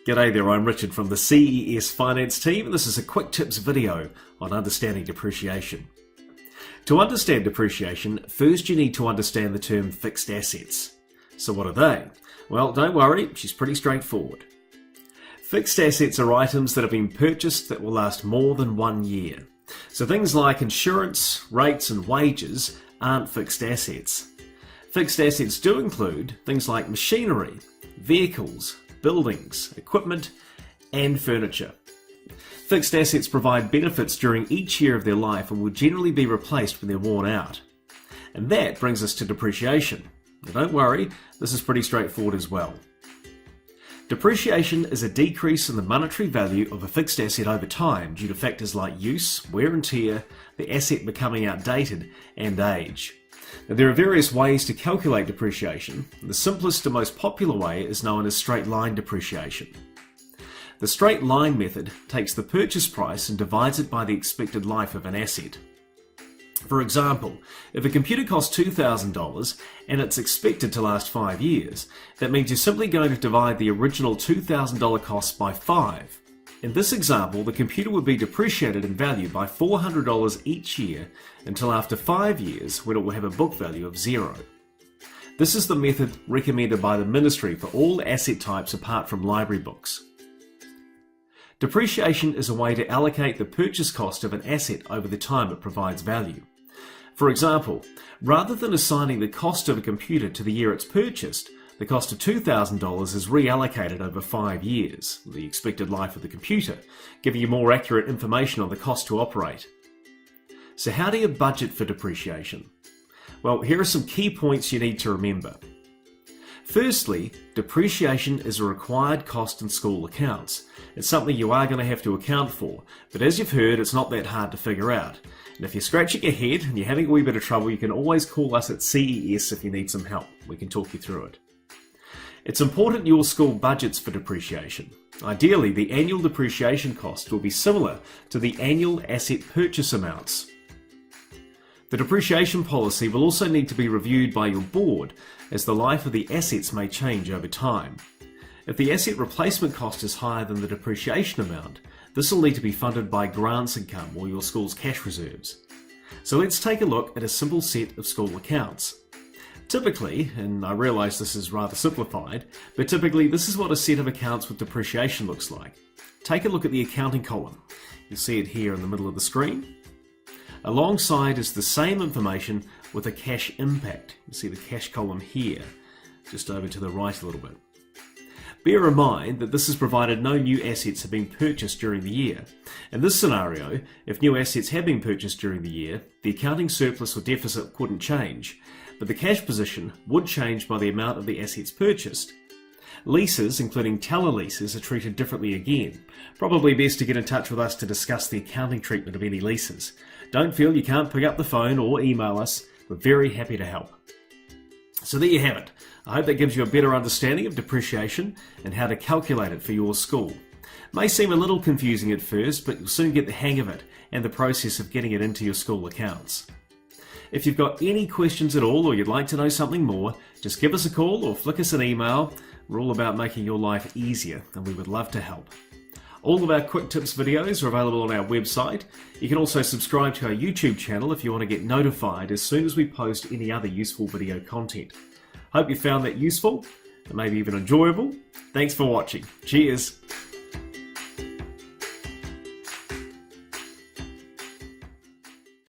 G'day there, I'm Richard from the CES Finance team, and this is a quick tips video on understanding depreciation. To understand depreciation, first you need to understand the term fixed assets. So what are they? Well, don't worry, she's pretty straightforward. Fixed assets are items that have been purchased that will last more than 1 year. So things like insurance, rates and wages aren't fixed assets. Fixed assets do include things like machinery, vehicles, buildings, equipment and furniture. Fixed assets provide benefits during each year of their life and will generally be replaced when they're worn out. And that brings us to depreciation. Now don't worry, this is pretty straightforward as well. Depreciation is a decrease in the monetary value of a fixed asset over time due to factors like use, wear and tear, the asset becoming outdated, and age. Now, there are various ways to calculate depreciation. The simplest and most popular way is known as straight line depreciation. The straight line method takes the purchase price and divides it by the expected life of an asset. For example, if a computer costs $2,000 and it's expected to last 5 years, that means you're simply going to divide the original $2,000 cost by 5. In this example, the computer would be depreciated in value by $400 each year until after 5 years, when it will have a book value of 0. This is the method recommended by the Ministry for all asset types apart from library books. Depreciation is a way to allocate the purchase cost of an asset over the time it provides value. For example, rather than assigning the cost of a computer to the year it's purchased, the cost of $2,000 is reallocated over 5 years, the expected life of the computer, giving you more accurate information on the cost to operate. So how do you budget for depreciation? Well, here are some key points you need to remember. Firstly, depreciation is a required cost in school accounts. It's something you are going to have to account for, but as you've heard, it's not that hard to figure out. And if you're scratching your head and you're having a wee bit of trouble, you can always call us at CES if you need some help. We can talk you through it. It's important your school budgets for depreciation. Ideally, the annual depreciation cost will be similar to the annual asset purchase amounts. The depreciation policy will also need to be reviewed by your board, as the life of the assets may change over time. If the asset replacement cost is higher than the depreciation amount, this will need to be funded by grants income or your school's cash reserves. So let's take a look at a simple set of school accounts. Typically, and I realise this is rather simplified, but typically this is what a set of accounts with depreciation looks like. Take a look at the accounting column. You'll see it here in the middle of the screen. Alongside is the same information with a cash impact. You see the cash column here, just over to the right a little bit. Bear in mind that this is provided no new assets have been purchased during the year. In this scenario, if new assets have been purchased during the year, the accounting surplus or deficit wouldn't change, but the cash position would change by the amount of the assets purchased. Leases, including teller leases, are treated differently again. Probably best to get in touch with us to discuss the accounting treatment of any leases. Don't feel you can't pick up the phone or email us. We're very happy to help. So there you have it. I hope that gives you a better understanding of depreciation and how to calculate it for your school. It may seem a little confusing at first, but you'll soon get the hang of it and the process of getting it into your school accounts. If you've got any questions at all or you'd like to know something more, just give us a call or flick us an email. We're all about making your life easier and we would love to help. All of our quick tips videos are available on our website. You can also subscribe to our YouTube channel if you want to get notified as soon as we post any other useful video content. Hope you found that useful and maybe even enjoyable. Thanks for watching. Cheers.